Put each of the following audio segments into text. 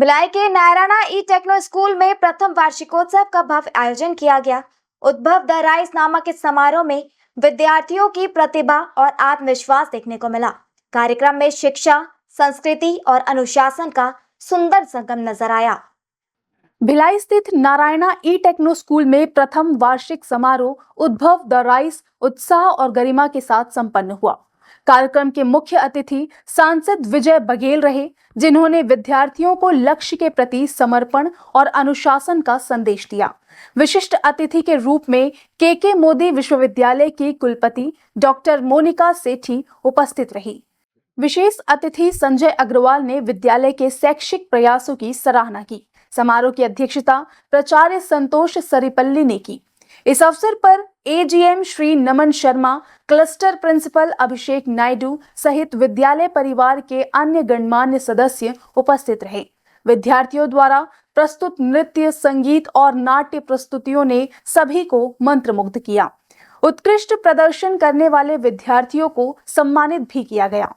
भिलाई के Narayana E techno school में प्रथम वार्षिकोत्सव का भव्य आयोजन किया गया। उद्भव द राइज नामक इस समारोह में विद्यार्थियों की प्रतिभा और आत्मविश्वास देखने को मिला। कार्यक्रम में शिक्षा, संस्कृति और अनुशासन का सुंदर संगम नजर आया। भिलाई स्थित नारायणा ई टेक्नो स्कूल में प्रथम वार्षिक समारोह उद्भव द राइज उत्साह और गरिमा के साथ संपन्न हुआ। कार्यक्रम के मुख्य अतिथि सांसद विजय बघेल रहे, जिन्होंने विद्यार्थियों को लक्ष्य के प्रति समर्पण और अनुशासन का संदेश दिया। विशिष्ट अतिथि के रूप में के मोदी विश्वविद्यालय की कुलपति डॉक्टर मोनिका सेठी उपस्थित रही। विशेष अतिथि संजय अग्रवाल ने विद्यालय के शैक्षिक प्रयासों की सराहना की। समारोह की अध्यक्षता प्राचार्य संतोष सरिपल्ली ने की। इस अवसर पर एजीएम श्री नमन शर्मा, क्लस्टर प्रिंसिपल अभिषेक नायडू सहित विद्यालय परिवार के अन्य गणमान्य सदस्य उपस्थित रहे। विद्यार्थियों द्वारा प्रस्तुत नृत्य, संगीत और नाट्य प्रस्तुतियों ने सभी को मंत्रमुग्ध किया। उत्कृष्ट प्रदर्शन करने वाले विद्यार्थियों को सम्मानित भी किया गया।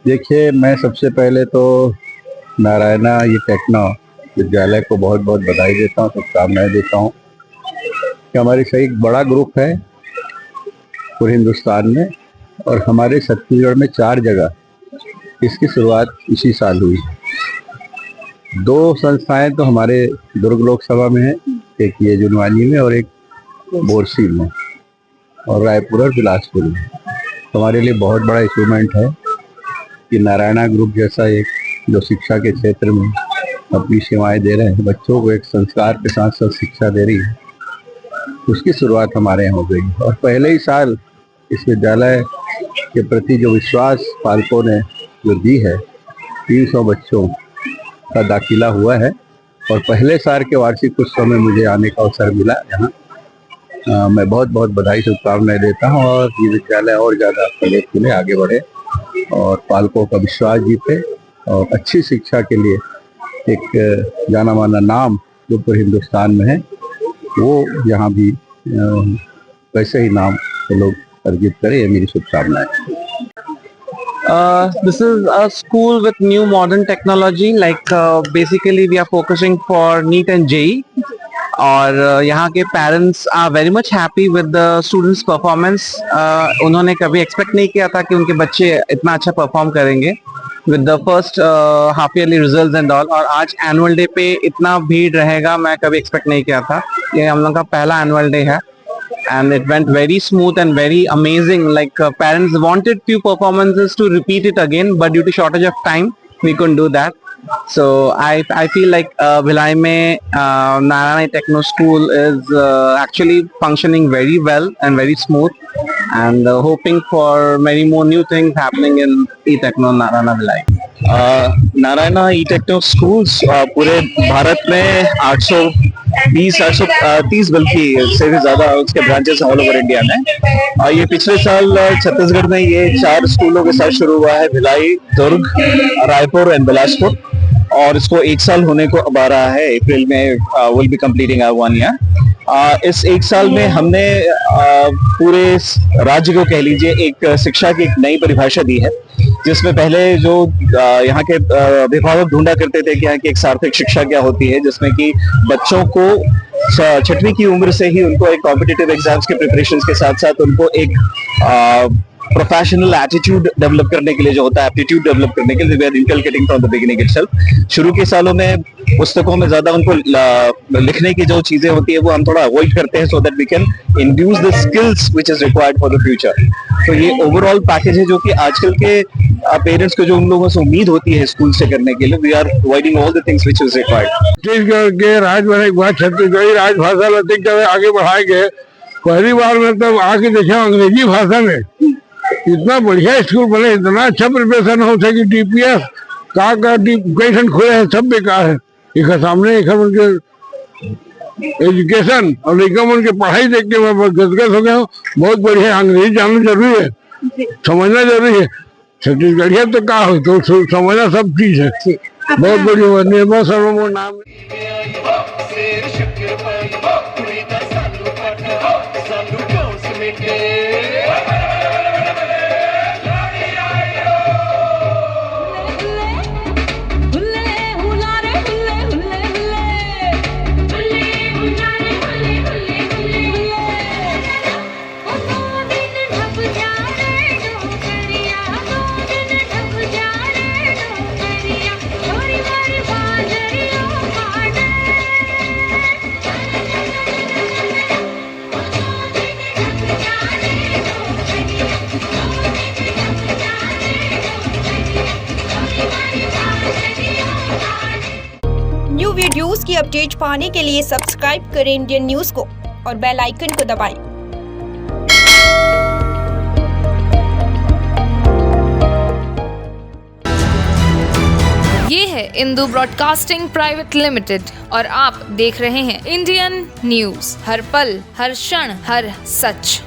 देखिए, मैं सबसे पहले तो नारायणा ये टेक्नो विद्यालय को बहुत बहुत बधाई देता हूँ, शुभकामनाएं देता हूँ कि हमारी सही एक बड़ा ग्रुप है पूरे हिंदुस्तान में, और हमारे छत्तीसगढ़ में 4 जगह इसकी शुरुआत इसी साल हुई। 2 संस्थाएं तो हमारे दुर्ग लोकसभा में है, एक ये जुनवानी में और एक बोरसी में, और रायपुर और बिलासपुर में। तो हमारे लिए बहुत बड़ा अचीवमेंट है कि नारायणा ग्रुप जैसा एक जो शिक्षा के क्षेत्र में अपनी सेवाएं दे रहे हैं, बच्चों को एक संस्कार के साथ साथ शिक्षा दे रही है, उसकी शुरुआत हमारे यहाँ हो गई। और पहले ही साल इस विद्यालय के प्रति जो विश्वास पालकों ने जो दी है, 300 बच्चों का दाखिला हुआ है, और पहले साल के वार्षिक उत्सव में मुझे आने का अवसर मिला यहाँ। मैं बहुत बहुत बधाई, शुभकामनाएं देता हूँ, और ये विद्यालय और ज़्यादा प्रगति के लिए आगे बढ़े और पालकों का विश्वास जीते और अच्छी शिक्षा के लिए एक जाना माना नाम जो पूरे हिंदुस्तान में है, वो यहाँ भी वैसे ही नाम लोग अर्जित करें, ये मेरी शुभकामनाएं। This is a school with new modern technology, like basically we are focusing for NEET and JEE, और यहाँ के parents are very much happy with the students performance. उन्होंने कभी एक्सपेक्ट नहीं किया था कि उनके बच्चे इतना अच्छा परफॉर्म करेंगे with the first half yearly results and all, और आज एनुअल डे पे इतना भीड़ रहेगा मैं कभी एक्सपेक्ट नहीं किया था। ये हम लोग का पहला एनुअल डे है and it went very smooth and very amazing. Like parents wanted few performances to repeat it again, but due to shortage of time we couldn't do that. So I feel like Bhilai mein Narayana Techno School is actually functioning very well and very smooth, and hoping for many more new things happening in E-Techno Narayana Bhilai. Narayana E techno schools पूरे भारत में 830 बल्कि से भी ज्यादा उसके branches all over India में। और ये पिछले साल छत्तीसगढ़ में ये 4 स्कूलों के साथ शुरू हुआ है, भिलाई, दुर्ग, रायपुर एंड बिलासपुर, और इसको 1 साल होने को अब आ रहा है। अप्रैल में विल बी कंप्लीटिंग 1 ईयर। इस 1 साल में हमने पूरे राज्य को कह लीजिए एक शिक्षा की एक नई परिभाषा दी है, जिसमें पहले जो यहाँ के अभिभावक ढूंढा करते थे कि यहाँ की एक सार्थक शिक्षा क्या होती है, जिसमें कि बच्चों को 6वीं की उम्र से ही उनको एक कॉम्पिटिटिव एग्जाम्स के प्रिपरेशन के साथ साथ उनको एक प्रोफेशनल एटीट्यूड डेवलप करने के लिए जो होता है, एप्टीट्यूड डेवलप करने के लिए we are inculcating from the beginning itself. शुरू के सालों में पुस्तकों में ज्यादा उनको लिखने की जो चीजें होती है वो हम थोड़ा अवॉइड करते हैं, so that we can induce the skills which is required for the future. तो ये ओवरऑल पैकेज है जो कि आजकल के पेरेंट्स को जो उन लोगों से उम्मीद होती है स्कूल से करने के लिए, we are providing all the things which is required. Chhattisgarh के राजभाषा छत्तीसगढ़ी राजभाषा अधिक आगे बढ़ाएंगे। पहली बार में तब आके देखा अंग्रेजी भाषा में इतना बढ़िया स्कूल बने, इतना अच्छा प्रिपरेशन हो सके। DPS का एजुकेशन खुले हैं, सब बेकार है। एक सामने एक उनके एजुकेशन और लेकिन उनके पढ़ाई देख के मैं गदगद हो गया हूँ। बहुत बढ़िया, अंग्रेजी जानना जरूरी है, समझना जरूरी है। छत्तीसगढ़िया तो का हो तो समझना सब चीज है। बहुत बढ़िया, निर्मल सर्वमोर नाम अपडेट पाने के लिए सब्सक्राइब करें इंडियन न्यूज़ को और बेल आइकन को दबाएं। ये है इंदू ब्रॉडकास्टिंग प्राइवेट लिमिटेड और आप देख रहे हैं इंडियन न्यूज़, हर पल, हर क्षण, हर सच।